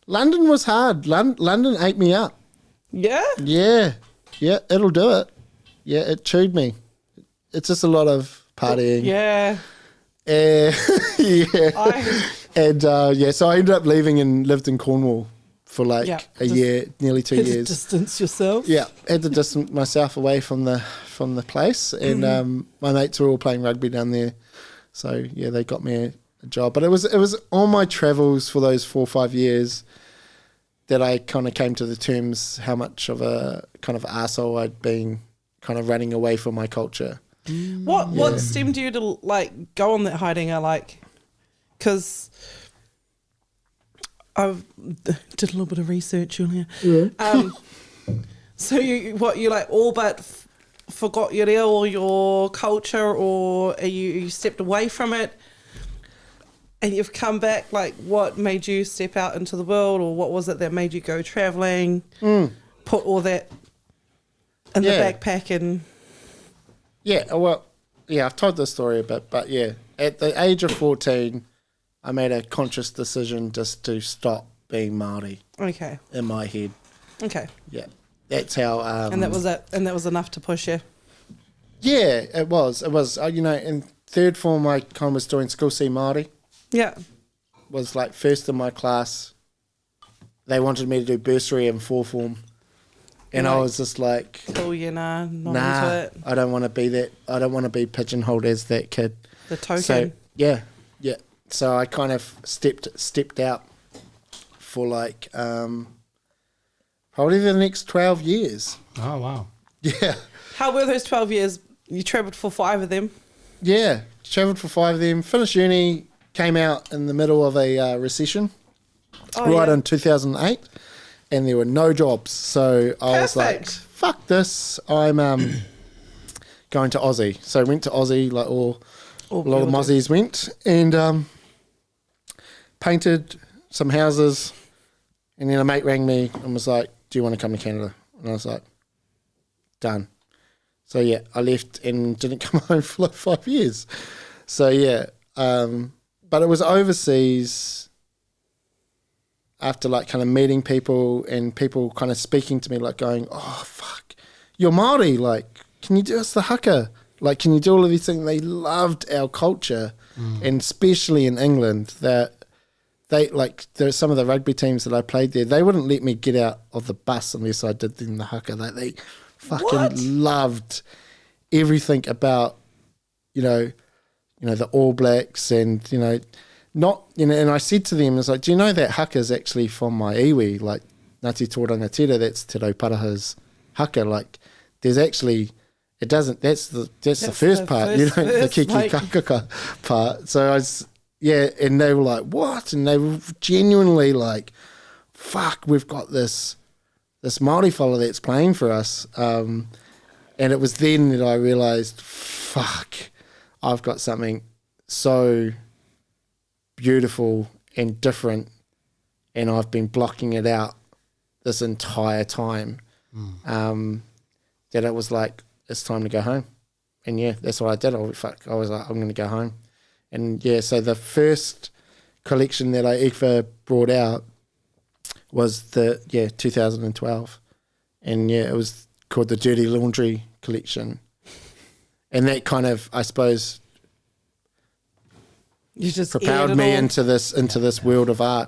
London was hard. London ate me up. Yeah? Yeah, it'll do it. Yeah, it chewed me. It's just a lot of partying. Yeah. Yeah. And so I ended up leaving and lived in Cornwall for a year, nearly 2 years. Had to distance yourself. Yeah, had to distance myself away from the place, and my mates were all playing rugby down there. So yeah, they got me a job. But it was on my travels for those 4 or 5 years that I kind of came to the terms how much of a kind of arsehole I'd been kind of running away from my culture. What stemmed you to go on that hiding? Because I did a little bit of research earlier. Yeah. So you all but forgot your reo or your culture, or you stepped away from it and you've come back? What made you step out into the world, or what was it that made you go travelling, put all that in the backpack and... Yeah, well, I've told this story a bit, but yeah, at the age of 14, I made a conscious decision just to stop being Māori. Okay. In my head. Okay. Yeah, that's how... and that was it, and that was enough to push you? Yeah, it was. It was, in third form, I kind of was doing School C Māori. Yeah. Was first in my class. They wanted me to do bursary in fourth form. And I was just like... Oh, yeah, not into it. I don't want to be that. I don't want to be pigeonholed as that kid. The token. So, yeah. So I kind of stepped out for probably the next 12 years. Oh, wow. Yeah. How were those 12 years? You travelled for 5 of them? Yeah, travelled for 5 of them. Finished uni, came out in the middle of a recession in 2008. And there were no jobs. So I was like, fuck this. I'm going to Aussie. So I went to Aussie, a lot of Mozzies went, and painted some houses. And then a mate rang me and was like, do you want to come to Canada? And I was like, done. So yeah, I left and didn't come home for 5 years. So yeah, but it was overseas... After kind of meeting people and people kind of speaking to me going, oh, fuck, you're Māori, can you do us the haka? Can you do all of these things? They loved our culture, and especially in England, that there's some of the rugby teams that I played there, they wouldn't let me get out of the bus unless I did them the haka. They fucking loved everything about, the All Blacks and, and I said to them, it's do you know that haka is actually from my iwi, Ngāti Tōranga Tera, that's Te Rau Paraha's haka, there's actually, it doesn't, that's the first part, the kiki kakaka part. So and they were like, what? And they were genuinely fuck, we've got this Māori fella that's playing for us. And it was then that I realised, fuck, I've got something so beautiful and different, and I've been blocking it out this entire time, that it was it's time to go home. And yeah, that's what I did. I was like, I'm going to go home. And yeah, so the first collection that I ever brought out was 2012, and yeah, it was called the Dirty Laundry collection, and that kind of, I suppose, you just propelled me into this world of art.